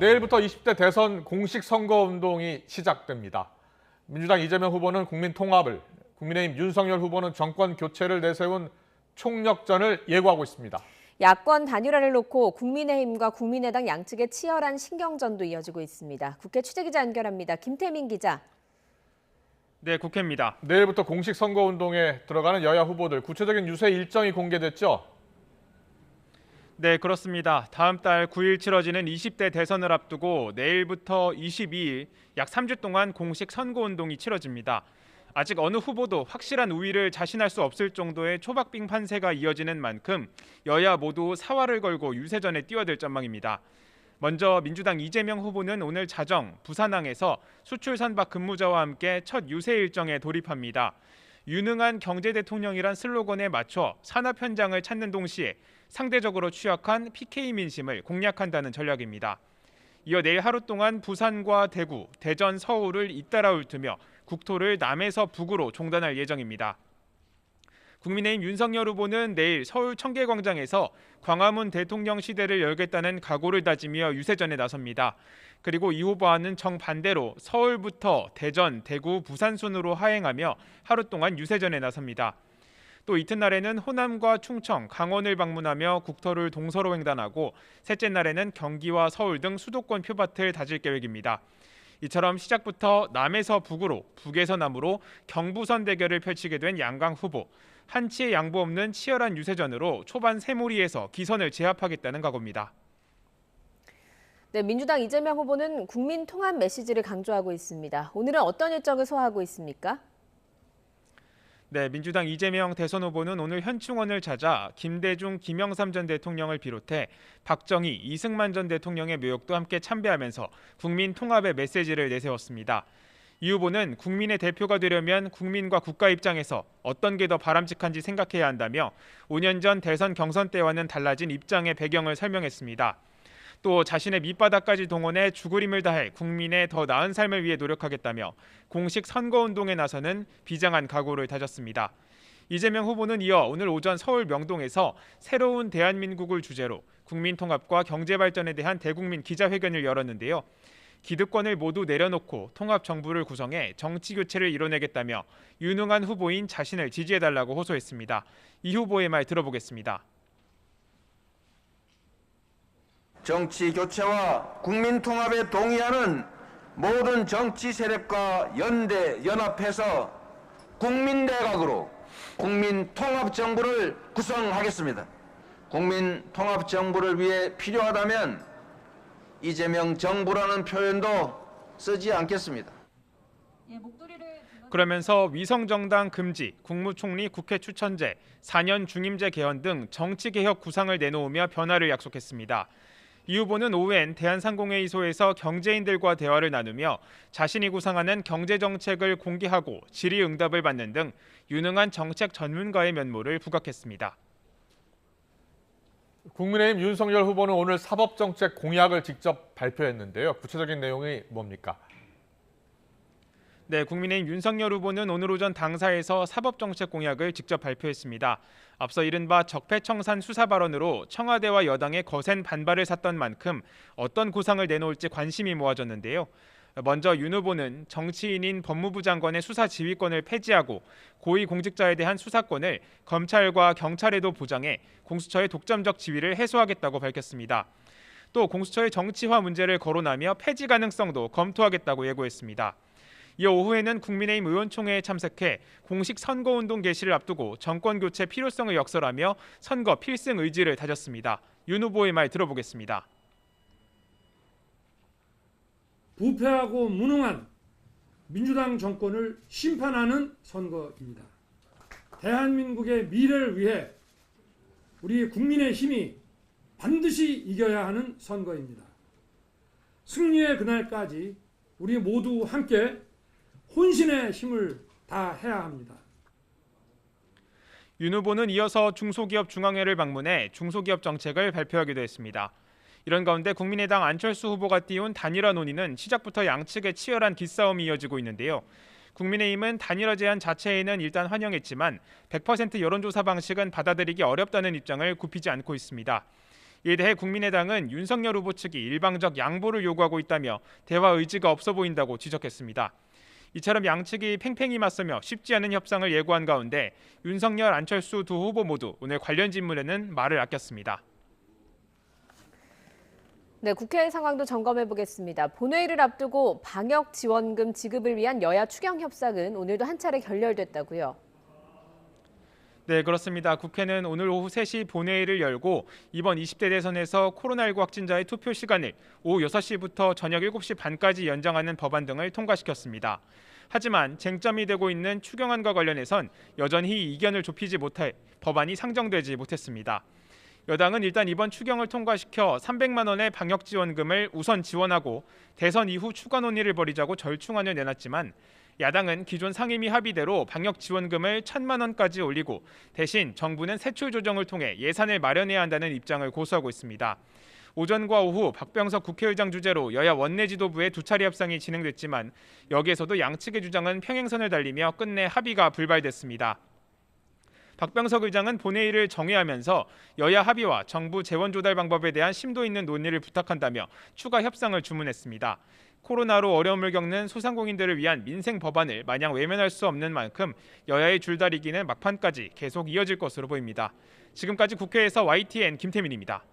내일부터 20대 대선 공식 선거운동이 시작됩니다. 민주당 이재명 후보는 국민 통합을, 국민의힘 윤석열 후보는 정권 교체를 내세운 총력전을 예고하고 있습니다. 야권 단일화를 놓고 국민의힘과 국민의당 양측의 치열한 신경전도 이어지고 있습니다. 국회 취재기자 연결합니다. 김태민 기자. 네, 국회입니다. 내일부터 공식 선거운동에 들어가는 여야 후보들, 구체적인 유세 일정이 공개됐죠? 네, 그렇습니다. 다음 달 9일 치러지는 20대 대선을 앞두고 내일부터 22일 약 3주 동안 공식 선거운동이 치러집니다. 아직 어느 후보도 확실한 우위를 자신할 수 없을 정도의 초박빙 판세가 이어지는 만큼 여야 모두 사활을 걸고 유세전에 뛰어들 전망입니다. 먼저 민주당 이재명 후보는 오늘 자정 부산항에서 수출 선박 근무자와 함께 첫 유세 일정에 돌입합니다. 유능한 경제 대통령이란 슬로건에 맞춰 산업 현장을 찾는 동시에 상대적으로 취약한 PK 민심을 공략한다는 전략입니다. 이어 내일 하루 동안 부산과 대구, 대전, 서울을 잇따라 훑으며 국토를 남에서 북으로 종단할 예정입니다. 국민의힘 윤석열 후보는 내일 서울 청계광장에서 광화문 대통령 시대를 열겠다는 각오를 다지며 유세전에 나섭니다. 그리고 이 후보와는 정반대로 서울부터 대전, 대구, 부산 순으로 하행하며 하루 동안 유세전에 나섭니다. 또 이튿날에는 호남과 충청, 강원을 방문하며 국토를 동서로 횡단하고 셋째 날에는 경기와 서울 등 수도권 표밭을 다질 계획입니다. 이처럼 시작부터 남에서 북으로, 북에서 남으로 경부선 대결을 펼치게 된 양강 후보. 한치의 양보 없는 치열한 유세전으로 초반 세무리에서 기선을 제압하겠다는 각오입니다. 네, 민주당 이재명 후보는 국민 통합 메시지를 강조하고 있습니다. 오늘은 어떤 일정을 소화하고 있습니까? 네, 민주당 이재명 대선 후보는 오늘 현충원을 찾아 김대중, 김영삼 전 대통령을 비롯해 박정희, 이승만 전 대통령의 묘역도 함께 참배하면서 국민 통합의 메시지를 내세웠습니다. 이 후보는 국민의 대표가 되려면 국민과 국가 입장에서 어떤 게 더 바람직한지 생각해야 한다며 5년 전 대선 경선 때와는 달라진 입장의 배경을 설명했습니다. 또 자신의 밑바닥까지 동원해 죽을 힘을 다해 국민의 더 나은 삶을 위해 노력하겠다며 공식 선거운동에 나서는 비장한 각오를 다졌습니다. 이재명 후보는 이어 오늘 오전 서울 명동에서 새로운 대한민국을 주제로 국민 통합과 경제 발전에 대한 대국민 기자회견을 열었는데요. 기득권을 모두 내려놓고 통합 정부를 구성해 정치 교체를 이뤄내겠다며 유능한 후보인 자신을 지지해달라고 호소했습니다. 이 후보의 말 들어보겠습니다. 정치 교체와 국민 통합에 동의하는 모든 정치 세력과 연합해서 국민대각으로 국민 통합 정부를 구성하겠습니다. 국민 통합 정부를 위해 필요하다면 이재명 정부라는 표현도 쓰지 않겠습니다. 그러면서 위성정당 금지, 국무총리 국회 추천제, 4년 중임제 개헌 등 정치개혁 구상을 내놓으며 변화를 약속했습니다. 이 후보는 오후엔 대한상공회의소에서 경제인들과 대화를 나누며 자신이 구상하는 경제정책을 공개하고 질의응답을 받는 등 유능한 정책 전문가의 면모를 부각했습니다. 국민의힘 윤석열 후보는 오늘 사법정책 공약을 직접 발표했는데요. 구체적인 내용이 뭡니까? 네, 국민의힘 윤석열 후보는 오늘 오전 당사에서 사법정책 공약을 직접 발표했습니다. 앞서 이른바 적폐청산 수사 발언으로 청와대와 여당의 거센 반발을 샀던 만큼 어떤 구상을 내놓을지 관심이 모아졌는데요. 먼저 윤 후보는 정치인인 법무부 장관의 수사 지휘권을 폐지하고 고위공직자에 대한 수사권을 검찰과 경찰에도 보장해 공수처의 독점적 지위를 해소하겠다고 밝혔습니다. 또 공수처의 정치화 문제를 거론하며 폐지 가능성도 검토하겠다고 예고했습니다. 이어 오후에는 국민의힘 의원총회에 참석해 공식 선거운동 개시를 앞두고 정권교체 필요성을 역설하며 선거 필승 의지를 다졌습니다. 윤 후보의 말 들어보겠습니다. 부패하고 무능한 민주당 정권을 심판하는 선거입니다. 대한민국의 미래를 위해 우리 국민의 힘이 반드시 이겨야 하는 선거입니다. 승리의 그날까지 우리 모두 함께 혼신의 힘을 다해야 합니다. 윤 후보는 이어서 중소기업 중앙회를 방문해 중소기업 정책을 발표하기도 했습니다. 이런 가운데 국민의당 안철수 후보가 띄운 단일화 논의는 시작부터 양측의 치열한 기싸움이 이어지고 있는데요. 국민의힘은 단일화 제안 자체에는 일단 환영했지만 100% 여론조사 방식은 받아들이기 어렵다는 입장을 굽히지 않고 있습니다. 이에 대해 국민의당은 윤석열 후보 측이 일방적 양보를 요구하고 있다며 대화 의지가 없어 보인다고 지적했습니다. 이처럼 양측이 팽팽히 맞서며 쉽지 않은 협상을 예고한 가운데 윤석열, 안철수 두 후보 모두 오늘 관련 질문에는 말을 아꼈습니다. 네, 국회 상황도 점검해 보겠습니다. 본회의를 앞두고 방역 지원금 지급을 위한 여야 추경 협상은 오늘도 한 차례 결렬됐다고요. 네, 그렇습니다. 국회는 오늘 오후 3시 본회의를 열고 이번 20대 대선에서 코로나19 확진자의 투표 시간을 오후 6시부터 저녁 7시 반까지 연장하는 법안 등을 통과시켰습니다. 하지만 쟁점이 되고 있는 추경안과 관련해선 여전히 이견을 좁히지 못해 법안이 상정되지 못했습니다. 여당은 일단 이번 추경을 통과시켜 300만 원의 방역 지원금을 우선 지원하고 대선 이후 추가 논의를 벌이자고 절충안을 내놨지만 야당은 기존 상임위 합의대로 방역 지원금을 1,000만 원까지 올리고 대신 정부는 세출 조정을 통해 예산을 마련해야 한다는 입장을 고수하고 있습니다. 오전과 오후 박병석 국회의장 주재로 여야 원내 지도부의 두 차례 협상이 진행됐지만 여기에서도 양측의 주장은 평행선을 달리며 끝내 합의가 불발됐습니다. 박병석 의장은 본회의를 정회하면서 여야 합의와 정부 재원 조달 방법에 대한 심도 있는 논의를 부탁한다며 추가 협상을 주문했습니다. 코로나로 어려움을 겪는 소상공인들을 위한 민생 법안을 마냥 외면할 수 없는 만큼 여야의 줄다리기는 막판까지 계속 이어질 것으로 보입니다. 지금까지 국회에서 YTN 김태민입니다.